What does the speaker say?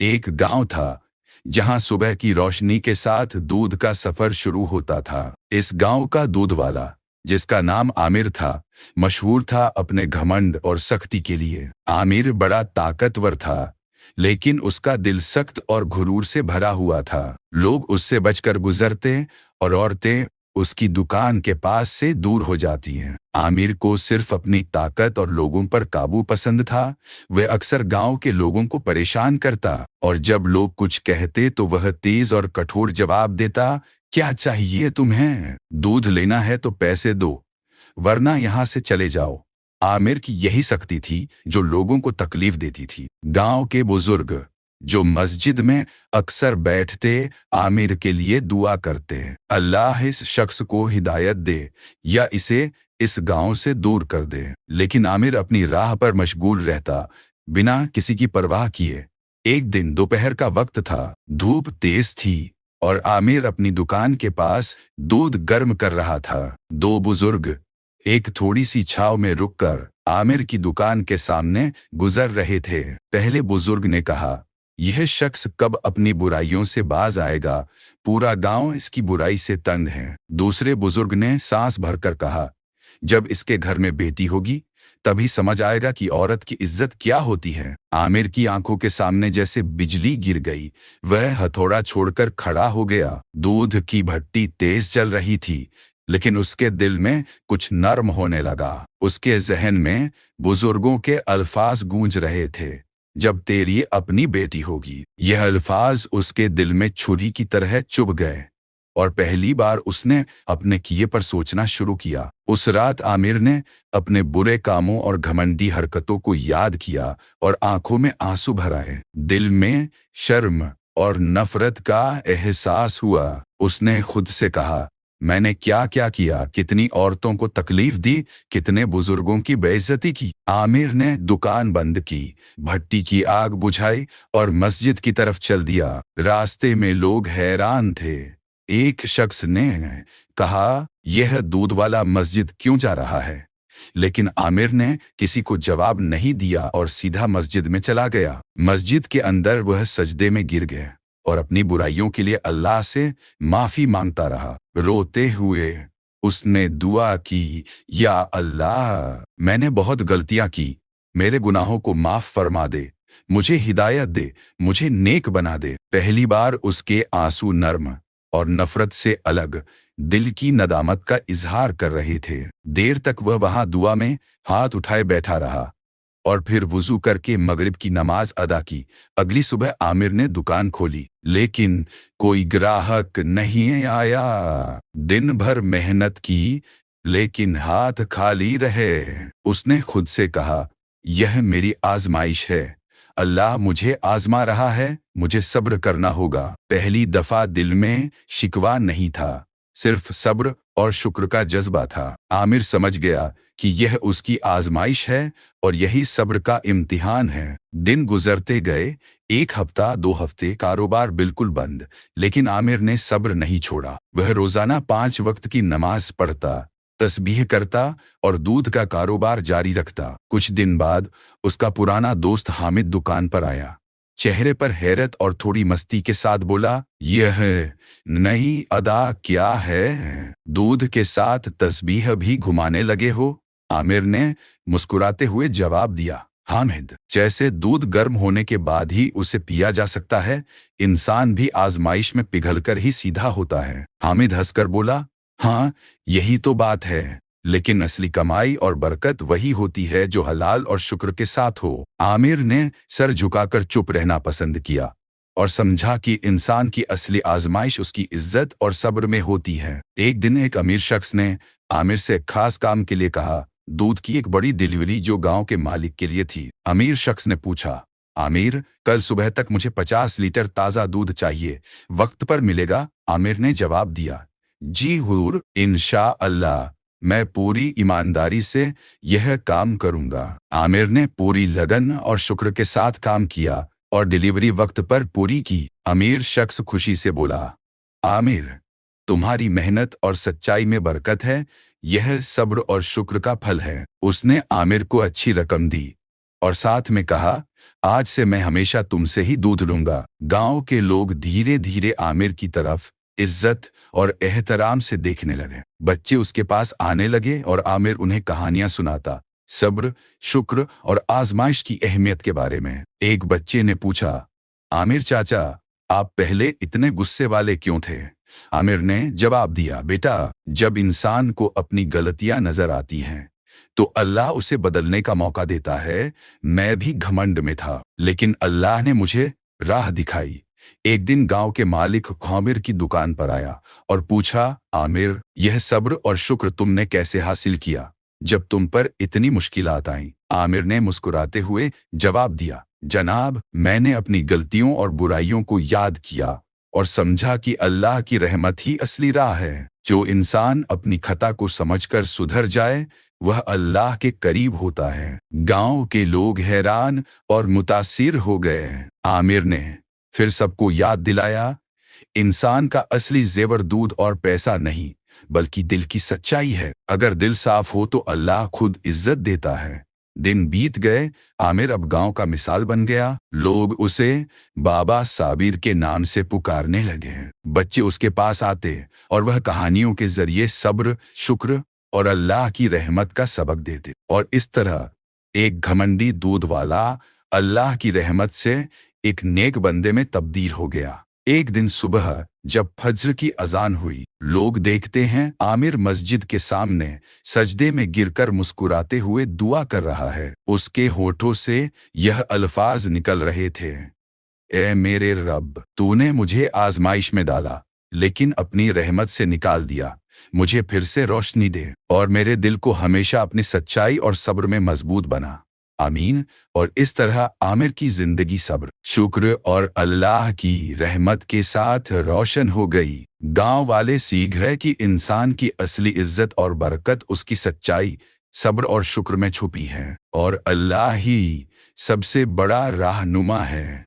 एक गांव था जहां सुबह की रोशनी के साथ दूध का सफर शुरू होता था। इस गांव का दूध वाला, जिसका नाम आमिर था, मशहूर था अपने घमंड और सख्ती के लिए। आमिर बड़ा ताकतवर था, लेकिन उसका दिल सख्त और गुरूर से भरा हुआ था। लोग उससे बचकर गुजरते और औरतें उसकी दुकान के पास से दूर हो जाती हैं। आमिर को सिर्फ अपनी ताकत और लोगों पर काबू पसंद था। वह अक्सर गांव के लोगों को परेशान करता और जब लोग कुछ कहते तो वह तेज और कठोर जवाब देता। क्या चाहिए तुम्हें? दूध लेना है तो पैसे दो, वरना यहाँ से चले जाओ। आमिर की यही सख्ती थी जो लोगों को तकलीफ देती थी। गांव के बुजुर्ग जो मस्जिद में अक्सर बैठते आमिर के लिए दुआ करते, अल्लाह इस शख्स को हिदायत दे या इसे इस गांव से दूर कर दे। लेकिन आमिर अपनी राह पर मशगूल रहता, बिना किसी की परवाह किए। एक दिन दोपहर का वक्त था, धूप तेज थी और आमिर अपनी दुकान के पास दूध गर्म कर रहा था। दो बुजुर्ग एक थोड़ी सी छांव में रुककर आमिर की दुकान के सामने गुजर रहे थे। पहले बुजुर्ग ने कहा, यह शख्स कब अपनी बुराइयों से बाज आएगा? पूरा गांव इसकी बुराई से तंग है। दूसरे बुजुर्ग ने सांस भरकर कहा, जब इसके घर में बेटी होगी तभी समझ आएगा कि औरत की इज्जत क्या होती है। आमिर की आंखों के सामने जैसे बिजली गिर गई। वह हथौड़ा छोड़कर खड़ा हो गया। दूध की भट्टी तेज चल रही थी, लेकिन उसके दिल में कुछ नर्म होने लगा। उसके जहन में बुजुर्गों के अल्फाज गूंज रहे थे, जब तेरी अपनी बेटी होगी। यह अल्फाज उसके दिल में छुरी की तरह चुभ गए और पहली बार उसने अपने किए पर सोचना शुरू किया। उस रात आमिर ने अपने बुरे कामों और घमंडी हरकतों को याद किया और आंखों में आंसू भर आए। दिल में शर्म और नफरत का एहसास हुआ। उसने खुद से कहा, मैंने क्या क्या किया? कितनी औरतों को तकलीफ दी, कितने बुजुर्गों की बेइज्जती की। आमिर ने दुकान बंद की, भट्टी की आग बुझाई और मस्जिद की तरफ चल दिया। रास्ते में लोग हैरान थे। एक शख्स ने कहा, यह दूध वाला मस्जिद क्यों जा रहा है? लेकिन आमिर ने किसी को जवाब नहीं दिया और सीधा मस्जिद में चला गया। मस्जिद के अंदर वह सजदे में गिर गया और अपनी बुराइयों के लिए अल्लाह से माफी मांगता रहा। रोते हुए उसने दुआ की, या अल्लाह, मैंने बहुत गलतियां की, मेरे गुनाहों को माफ फरमा दे, मुझे हिदायत दे, मुझे नेक बना दे। पहली बार उसके आंसू नर्म और नफरत से अलग दिल की नदामत का इजहार कर रहे थे। देर तक वह वहां दुआ में हाथ उठाए बैठा रहा और फिर वुजू करके मगरिब की नमाज अदा की। अगली सुबह आमिर ने दुकान खोली, लेकिन कोई ग्राहक नहीं आया। दिन भर मेहनत की, लेकिन हाथ खाली रहे। उसने खुद से कहा, यह मेरी आजमाइश है, अल्लाह मुझे आजमा रहा है, मुझे सब्र करना होगा। पहली दफा दिल में शिकवा नहीं था, सिर्फ सब्र और शुक्र का जज्बा था। आमिर समझ गया कि यह उसकी आजमाइश है और यही सब्र का इम्तिहान है। दिन गुजरते गए, एक हफ्ता, 2 हफ्ते, कारोबार बिल्कुल बंद, लेकिन आमिर ने सब्र नहीं छोड़ा। वह रोजाना 5 वक्त की नमाज पढ़ता, तस्बीह करता और दूध का कारोबार जारी रखता। कुछ दिन बाद उसका पुराना दोस्त हामिद दुकान पर आया। चेहरे पर हैरत और थोड़ी मस्ती के साथ बोला, यह नई अदा क्या है? दूध के साथ तस्बीह भी घुमाने लगे हो? आमिर ने मुस्कुराते हुए जवाब दिया, हामिद, जैसे दूध गर्म होने के बाद ही उसे पिया जा सकता है, इंसान भी आजमाइश में पिघलकर ही सीधा होता है। हामिद हंसकर बोला, हाँ, यही तो बात है, लेकिन असली कमाई और बरकत वही होती है जो हलाल और शुक्र के साथ हो। आमिर ने सर झुकाकर चुप रहना पसंद किया और समझा कि इंसान की असली आजमाइश उसकी इज्जत और सब्र में होती है। एक दिन एक अमीर शख्स ने आमिर से खास काम के लिए कहा, दूध की एक बड़ी डिलीवरी जो गांव के मालिक के लिए थी। अमीर शख्स ने पूछा, आमिर, कल सुबह तक मुझे 50 लीटर ताज़ा दूध चाहिए, वक्त पर मिलेगा? आमिर ने जवाब दिया, जी हुजूर, इंशा अल्लाह, मैं पूरी ईमानदारी से यह काम करूंगा। आमिर ने पूरी लगन और शुक्र के साथ काम किया और डिलीवरी वक्त पर पूरी की। अमीर शख्स खुशी से बोला, आमिर, तुम्हारी मेहनत और सच्चाई में बरकत है, यह सब्र और शुक्र का फल है। उसने आमिर को अच्छी रकम दी और साथ में कहा, आज से मैं हमेशा तुमसे ही दूध लूंगा। गांव के लोग धीरे धीरे आमिर की तरफ इज्जत और एहतराम से देखने लगे। बच्चे उसके पास आने लगे और आमिर उन्हें कहानियां सुनाता, सब्र, शुक्र और आजमाइश की अहमियत के बारे में। एक बच्चे ने पूछा, आमिर चाचा, आप पहले इतने गुस्से वाले क्यों थे? आमिर ने जवाब दिया, बेटा, जब इंसान को अपनी गलतियां नजर आती हैं तो अल्लाह उसे बदलने का मौका देता है। मैं भी घमंड में था, लेकिन अल्लाह ने मुझे राह दिखाई। एक दिन गांव के मालिक आमिर की दुकान पर आया और पूछा, आमिर, यह सब्र और शुक्र तुमने कैसे हासिल किया जब तुम पर इतनी मुश्किलात आईं? आमिर ने मुस्कुराते हुए जवाब दिया, जनाब, मैंने अपनी गलतियों और बुराइयों को याद किया और समझा कि अल्लाह की रहमत ही असली राह है। जो इंसान अपनी खता को समझकर सुधर जाए वह अल्लाह के करीब होता है। गांव के लोग हैरान और मुतासिर हो गए। आमिर ने फिर सबको याद दिलाया, इंसान का असली जेवर दूध और पैसा नहीं बल्कि दिल की सच्चाई है। अगर दिल साफ हो तो अल्लाह खुद इज्जत देता है। दिन बीत गए, आमिर अब गांव का मिसाल बन गया। लोग उसे बाबा साबिर के नाम से पुकारने लगे। बच्चे उसके पास आते और वह कहानियों के जरिए सब्र, शुक्र और अल्लाह की रहमत का सबक देते। और इस तरह एक घमंडी दूध वाला अल्लाह की रहमत से एक नेक बंदे में तब्दील हो गया। एक दिन सुबह जब फज्र की अजान हुई, लोग देखते हैं आमिर मस्जिद के सामने सजदे में गिरकर मुस्कुराते हुए दुआ कर रहा है। उसके होठों से यह अल्फाज निकल रहे थे, ए मेरे रब, तूने मुझे आजमाइश में डाला लेकिन अपनी रहमत से निकाल दिया। मुझे फिर से रोशनी दे और मेरे दिल को हमेशा अपनी सच्चाई और सब्र में मजबूत बना। आमीन। और इस तरह आमिर की जिंदगी सब्र, शुक्र और अल्लाह की रहमत के साथ रोशन हो गई। गांव वाले सीख गए कि इंसान की असली इज्जत और बरकत उसकी सच्चाई, सब्र और शुक्र में छुपी है और अल्लाह ही सबसे बड़ा रहनुमा है।